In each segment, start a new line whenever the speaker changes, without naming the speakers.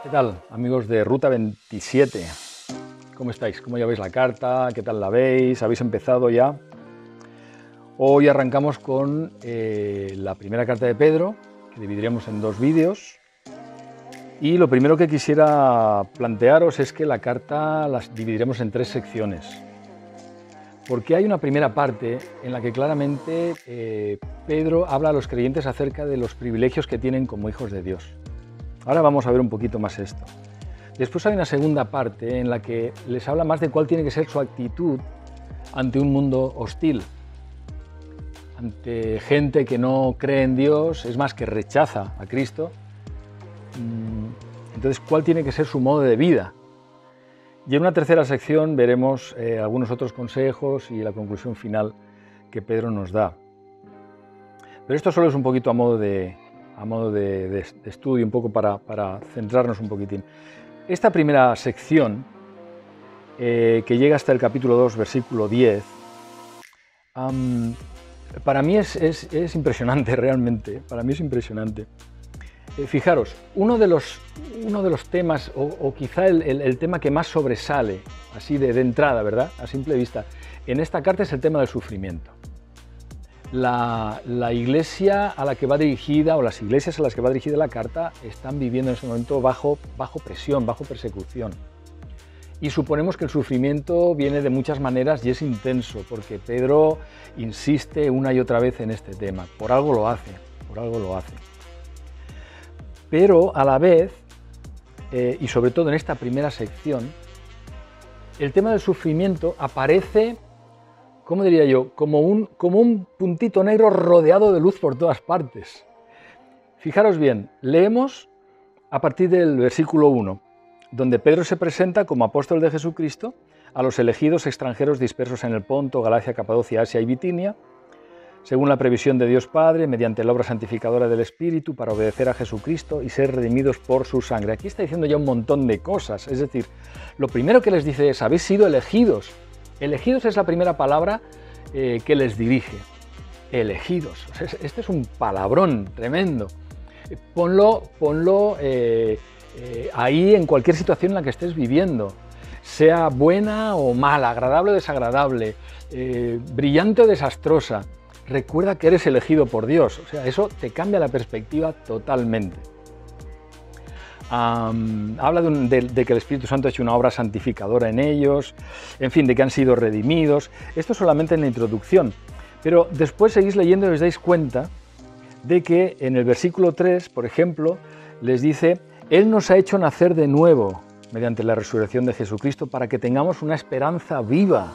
¿Qué tal, amigos de Ruta 27? ¿Cómo estáis? ¿Cómo lleváis la carta? ¿Qué tal la veis? ¿Habéis empezado ya? Hoy arrancamos con la primera carta de Pedro, que dividiremos en dos vídeos. Y lo primero que quisiera plantearos es que la carta las dividiremos en tres secciones. Porque hay una primera parte en la que claramente Pedro habla a los creyentes acerca de los privilegios que tienen como hijos de Dios. Ahora vamos a ver un poquito más esto. Después hay una segunda parte en la que les habla más de cuál tiene que ser su actitud ante un mundo hostil, ante gente que no cree en Dios, es más, que rechaza a Cristo. Entonces, ¿cuál tiene que ser su modo de vida? Y en una tercera sección veremos algunos otros consejos y la conclusión final que Pedro nos da. Pero esto solo es un poquito a modo de estudio, un poco para centrarnos un poquitín. Esta primera sección, que llega hasta el capítulo 2, versículo 10, para mí es impresionante realmente, para mí es impresionante. Fijaros, uno de los temas, o quizá el tema que más sobresale, así de entrada, ¿verdad?, a simple vista, en esta carta es el tema del sufrimiento. La iglesia a la que va dirigida, o las iglesias a las que va dirigida la carta, están viviendo en ese momento bajo presión, bajo persecución. Y suponemos que el sufrimiento viene de muchas maneras y es intenso, porque Pedro insiste una y otra vez en este tema. Por algo lo hace, por algo lo hace. Pero a la vez, y sobre todo en esta primera sección, el tema del sufrimiento aparece, ¿cómo diría yo?, como un puntito negro rodeado de luz por todas partes. Fijaros bien, leemos a partir del versículo 1, donde Pedro se presenta como apóstol de Jesucristo a los elegidos extranjeros dispersos en el Ponto, Galacia, Capadocia, Asia y Bitinia, según la previsión de Dios Padre, mediante la obra santificadora del Espíritu, para obedecer a Jesucristo y ser redimidos por su sangre. Aquí está diciendo ya un montón de cosas, es decir, lo primero que les dice es, habéis sido elegidos. Elegidos es la primera palabra que les dirige. Elegidos. Este es un palabrón tremendo. Ponlo ahí en cualquier situación en la que estés viviendo, sea buena o mala, agradable o desagradable, brillante o desastrosa. Recuerda que eres elegido por Dios. O sea, eso te cambia la perspectiva totalmente. Habla de que el Espíritu Santo ha hecho una obra santificadora en ellos, en fin, de que han sido redimidos. Esto solamente en la introducción, pero después seguís leyendo y os dais cuenta de que en el versículo 3, por ejemplo, les dice, Él nos ha hecho nacer de nuevo mediante la resurrección de Jesucristo para que tengamos una esperanza viva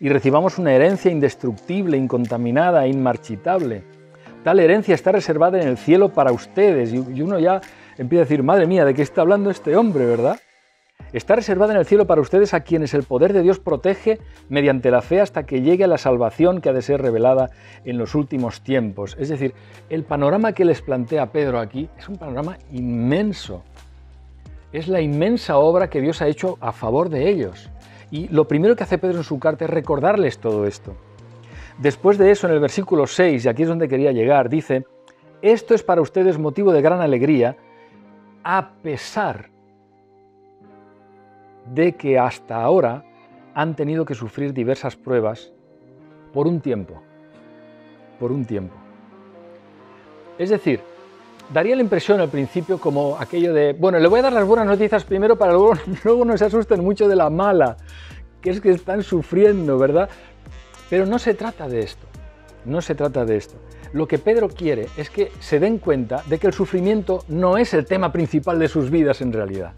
y recibamos una herencia indestructible, incontaminada e inmarchitable. Tal herencia está reservada en el cielo para ustedes. Y uno ya empieza a decir, madre mía, ¿de qué está hablando este hombre, verdad? Está reservada en el cielo para ustedes a quienes el poder de Dios protege mediante la fe hasta que llegue a la salvación que ha de ser revelada en los últimos tiempos. Es decir, el panorama que les plantea Pedro aquí es un panorama inmenso. Es la inmensa obra que Dios ha hecho a favor de ellos. Y lo primero que hace Pedro en su carta es recordarles todo esto. Después de eso, en el versículo 6, y aquí es donde quería llegar, dice, esto es para ustedes motivo de gran alegría, a pesar de que hasta ahora han tenido que sufrir diversas pruebas por un tiempo. Por un tiempo. Es decir, daría la impresión al principio como aquello de, bueno, le voy a dar las buenas noticias primero para luego no se asusten mucho de la mala, que es que están sufriendo, ¿verdad? Pero no se trata de esto, no se trata de esto. Lo que Pedro quiere es que se den cuenta de que el sufrimiento no es el tema principal de sus vidas en realidad.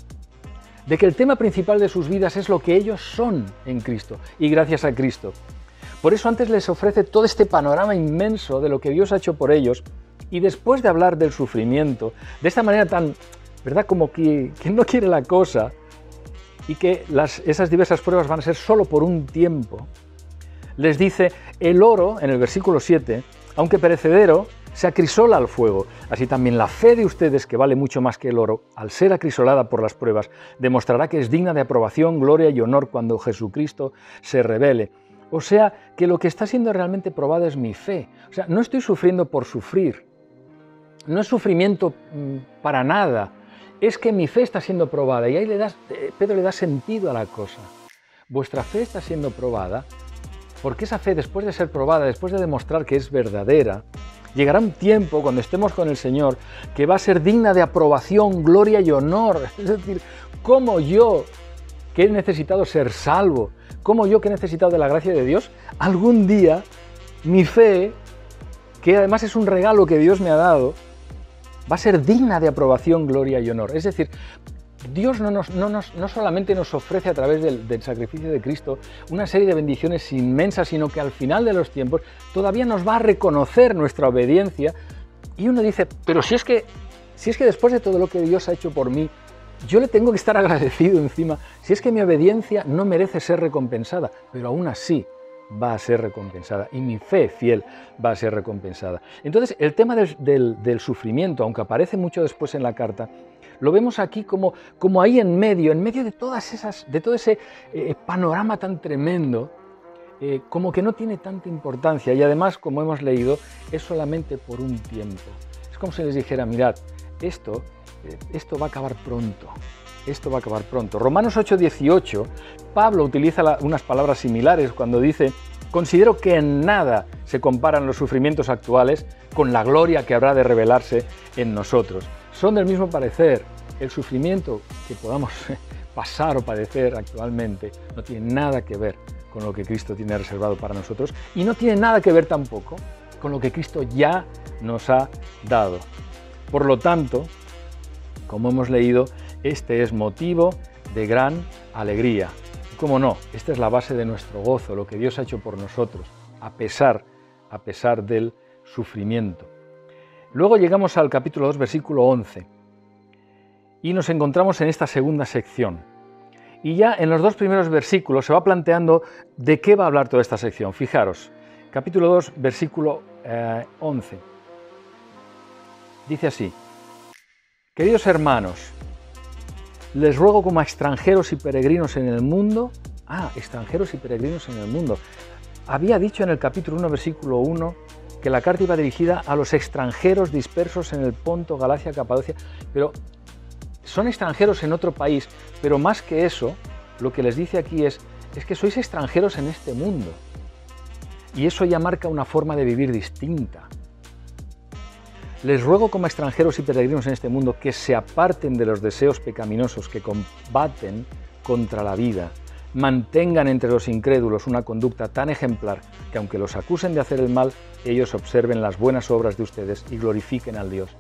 De que el tema principal de sus vidas es lo que ellos son en Cristo y gracias a Cristo. Por eso antes les ofrece todo este panorama inmenso de lo que Dios ha hecho por ellos y después de hablar del sufrimiento, de esta manera tan, ¿verdad?, como que no quiere la cosa y que esas diversas pruebas van a ser solo por un tiempo, les dice, el oro, en el versículo 7, aunque perecedero, se acrisola al fuego. Así también la fe de ustedes, que vale mucho más que el oro, al ser acrisolada por las pruebas, demostrará que es digna de aprobación, gloria y honor cuando Jesucristo se revele. O sea, que lo que está siendo realmente probado es mi fe. O sea, no estoy sufriendo por sufrir. No es sufrimiento para nada. es que mi fe está siendo probada. Y ahí Pedro le da sentido a la cosa. Vuestra fe está siendo probada, porque esa fe, después de ser probada, después de demostrar que es verdadera, llegará un tiempo, cuando estemos con el Señor, que va a ser digna de aprobación, gloria y honor. Es decir, como yo, que he necesitado ser salvo, como yo, que he necesitado de la gracia de Dios, algún día mi fe, que además es un regalo que Dios me ha dado, va a ser digna de aprobación, gloria y honor. Es decir, Dios no solamente nos ofrece a través del sacrificio de Cristo una serie de bendiciones inmensas, sino que al final de los tiempos todavía nos va a reconocer nuestra obediencia. Y uno dice, pero si es que después de todo lo que Dios ha hecho por mí, yo le tengo que estar agradecido encima, si es que mi obediencia no merece ser recompensada, pero aún así va a ser recompensada y mi fe fiel va a ser recompensada. Entonces, el tema del sufrimiento, aunque aparece mucho después en la carta, lo vemos aquí como ahí en medio de todo ese panorama tan tremendo, como que no tiene tanta importancia y además, como hemos leído, es solamente por un tiempo. Es como si les dijera, mirad, esto va a acabar pronto. Esto va a acabar pronto. Romanos 8:18, Pablo utiliza unas palabras similares cuando dice: considero que en nada se comparan los sufrimientos actuales con la gloria que habrá de revelarse en nosotros. Son del mismo parecer. El sufrimiento que podamos pasar o padecer actualmente no tiene nada que ver con lo que Cristo tiene reservado para nosotros y no tiene nada que ver tampoco con lo que Cristo ya nos ha dado. Por lo tanto, como hemos leído, este es motivo de gran alegría. Y cómo no, esta es la base de nuestro gozo, lo que Dios ha hecho por nosotros, a pesar del sufrimiento. Luego llegamos al capítulo 2, versículo 11, y nos encontramos en esta segunda sección. Y ya en los dos primeros versículos se va planteando de qué va a hablar toda esta sección. Fijaros, capítulo 2, versículo 11. Dice así: queridos hermanos, les ruego como a extranjeros y peregrinos en el mundo. Extranjeros y peregrinos en el mundo. Había dicho en el capítulo 1, versículo 1, que la carta iba dirigida a los extranjeros dispersos en el Ponto, Galacia, Capadocia, pero son extranjeros en otro país, pero más que eso, lo que les dice aquí es que sois extranjeros en este mundo. Y eso ya marca una forma de vivir distinta. Les ruego como extranjeros y peregrinos en este mundo que se aparten de los deseos pecaminosos que combaten contra la vida, mantengan entre los incrédulos una conducta tan ejemplar que aunque los acusen de hacer el mal, ellos observen las buenas obras de ustedes y glorifiquen a Dios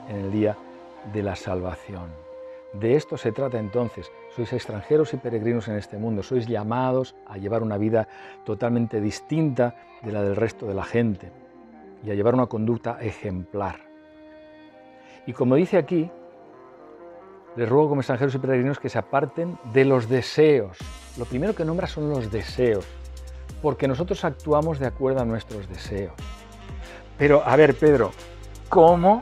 en el día de la salvación. De esto se trata entonces. Sois extranjeros y peregrinos en este mundo, sois llamados a llevar una vida totalmente distinta de la del resto de la gente y a llevar una conducta ejemplar. Y como dice aquí, les ruego como extranjeros y peregrinos que se aparten de los deseos. Lo primero que nombra son los deseos, porque nosotros actuamos de acuerdo a nuestros deseos. Pero, a ver, Pedro, ¿cómo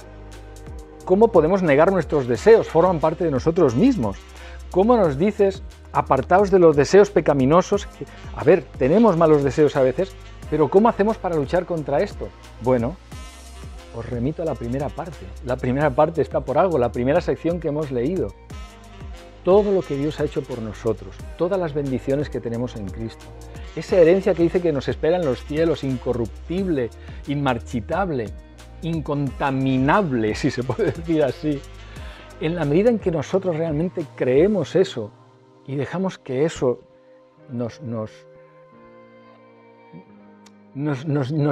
podemos negar nuestros deseos? Forman parte de nosotros mismos. ¿Cómo nos dices, apartaos de los deseos pecaminosos? A ver, tenemos malos deseos a veces, pero ¿cómo hacemos para luchar contra esto? Bueno, os remito a la primera parte. La primera parte está por algo, la primera sección que hemos leído. Todo lo que Dios ha hecho por nosotros, todas las bendiciones que tenemos en Cristo, esa herencia que dice que nos espera en los cielos, incorruptible, inmarchitable, incontaminable, si se puede decir así. En la medida en que nosotros realmente creemos eso y dejamos que eso nos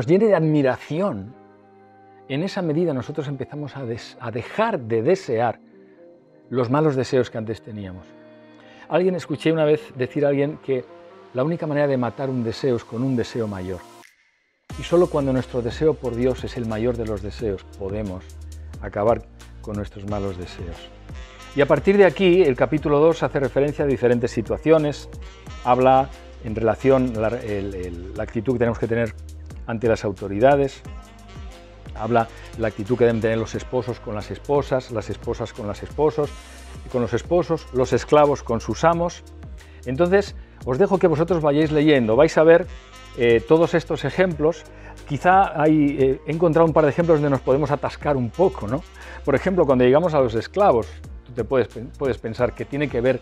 llene de admiración, en esa medida nosotros empezamos a dejar de desear los malos deseos que antes teníamos. Escuché una vez decir a alguien que la única manera de matar un deseo es con un deseo mayor. Y solo cuando nuestro deseo por Dios es el mayor de los deseos, podemos acabar con nuestros malos deseos. Y a partir de aquí, el capítulo 2 hace referencia a diferentes situaciones, habla en relación a la actitud que tenemos que tener ante las autoridades, habla de la actitud que deben tener los esposos con las esposas con los esposos, los esclavos con sus amos. Entonces, os dejo que vosotros vayáis leyendo, vais a ver todos estos ejemplos. Quizá he encontrado un par de ejemplos donde nos podemos atascar un poco, ¿no? Por ejemplo, cuando llegamos a los esclavos, Tú te puedes pensar que tiene que ver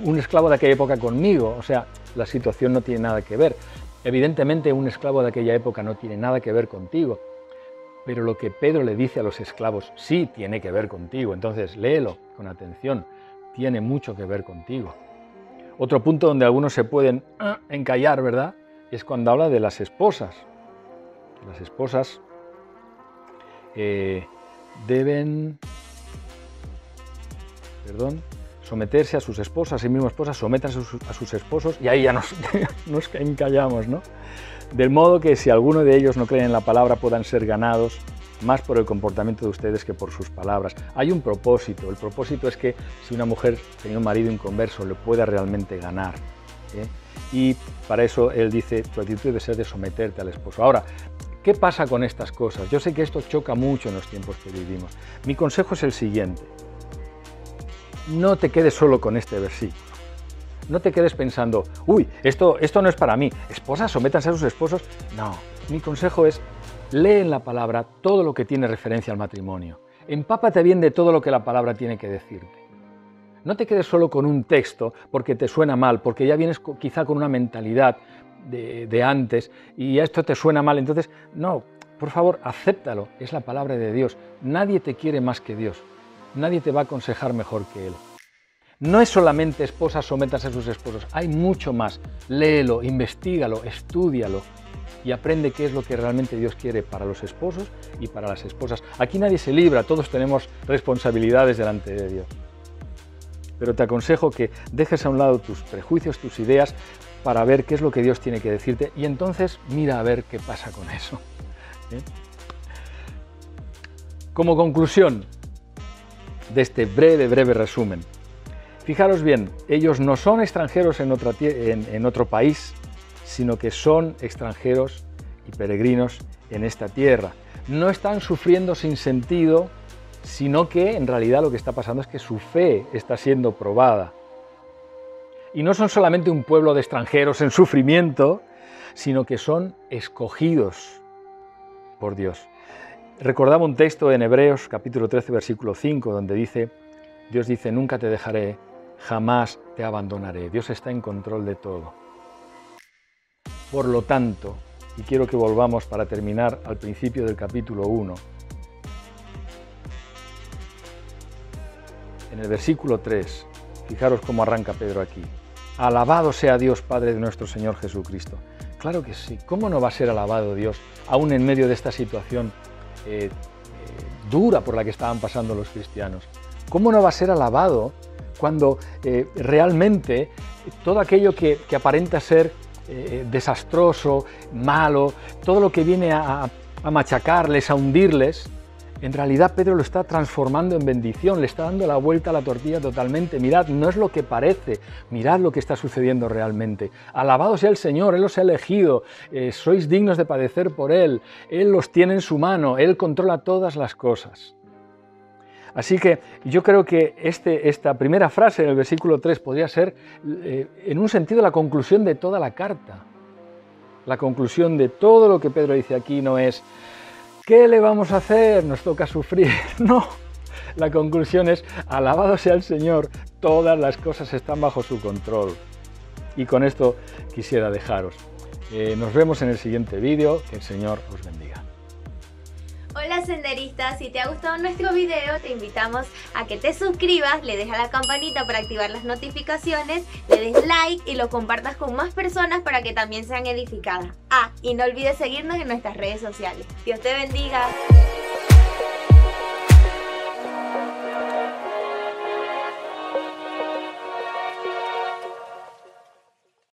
un esclavo de aquella época conmigo. O sea, la situación no tiene nada que ver. Evidentemente, un esclavo de aquella época no tiene nada que ver contigo. Pero lo que Pedro le dice a los esclavos sí tiene que ver contigo. Entonces, léelo con atención. Tiene mucho que ver contigo. Otro punto donde algunos se pueden encallar, ¿verdad?, es cuando habla de las esposas. Las esposas deben someterse a sus esposas, así mismo esposas, sométanse a sus esposos, y ahí ya nos encallamos, ¿no? Del modo que si alguno de ellos no cree en la palabra puedan ser ganados más por el comportamiento de ustedes que por sus palabras. Hay un propósito, el propósito es que si una mujer tiene un marido inconverso le pueda realmente ganar, ¿eh? Y para eso él dice, tu actitud debe ser de someterte al esposo. Ahora, ¿qué pasa con estas cosas? Yo sé que esto choca mucho en los tiempos que vivimos. Mi consejo es el siguiente: no te quedes solo con este versículo. No te quedes pensando, uy, esto no es para mí. Esposas, sométanse a sus esposos. No, mi consejo es, lee en la palabra todo lo que tiene referencia al matrimonio. Empápate bien de todo lo que la palabra tiene que decirte. No te quedes solo con un texto porque te suena mal, porque ya vienes quizá con una mentalidad de antes y esto te suena mal. Entonces, no, por favor, acéptalo. Es la palabra de Dios. Nadie te quiere más que Dios. Nadie te va a aconsejar mejor que Él. No es solamente esposas, sométanse a sus esposos. Hay mucho más. Léelo, investígalo, estúdialo y aprende qué es lo que realmente Dios quiere para los esposos y para las esposas. Aquí nadie se libra, todos tenemos responsabilidades delante de Dios. Pero te aconsejo que dejes a un lado tus prejuicios, tus ideas, para ver qué es lo que Dios tiene que decirte y entonces mira a ver qué pasa con eso. Como conclusión de este breve resumen, fijaros bien, ellos no son extranjeros en otro país, sino que son extranjeros y peregrinos en esta tierra. No están sufriendo sin sentido, sino que en realidad lo que está pasando es que su fe está siendo probada. Y no son solamente un pueblo de extranjeros en sufrimiento, sino que son escogidos por Dios. Recordaba un texto en Hebreos capítulo 13, versículo 5, donde Dios dice, nunca te dejaré, jamás te abandonaré. Dios está en control de todo. Por lo tanto, y quiero que volvamos para terminar al principio del capítulo 1, en el versículo 3, fijaros cómo arranca Pedro aquí. Alabado sea Dios, Padre de nuestro Señor Jesucristo. Claro que sí, ¿cómo no va a ser alabado Dios, aún en medio de esta situación dura por la que estaban pasando los cristianos? ¿Cómo no va a ser alabado cuando realmente todo aquello que aparenta ser desastroso, malo, todo lo que viene a machacarles, a hundirles, en realidad Pedro lo está transformando en bendición, le está dando la vuelta a la tortilla totalmente. Mirad, no es lo que parece, mirad lo que está sucediendo realmente. Alabado sea el Señor, Él los ha elegido, sois dignos de padecer por Él los tiene en su mano, Él controla todas las cosas. Así que yo creo que esta primera frase en el versículo 3 podría ser, en un sentido, la conclusión de toda la carta. La conclusión de todo lo que Pedro dice aquí no es, ¿qué le vamos a hacer? Nos toca sufrir. No, la conclusión es, alabado sea el Señor, todas las cosas están bajo su control. Y con esto quisiera dejaros. Nos vemos en el siguiente vídeo, que el Señor os bendiga.
Hola senderistas, si te ha gustado nuestro video te invitamos a que te suscribas, le des a la campanita para activar las notificaciones, le des like y lo compartas con más personas para que también sean edificadas. Y no olvides seguirnos en nuestras redes sociales. Dios te bendiga.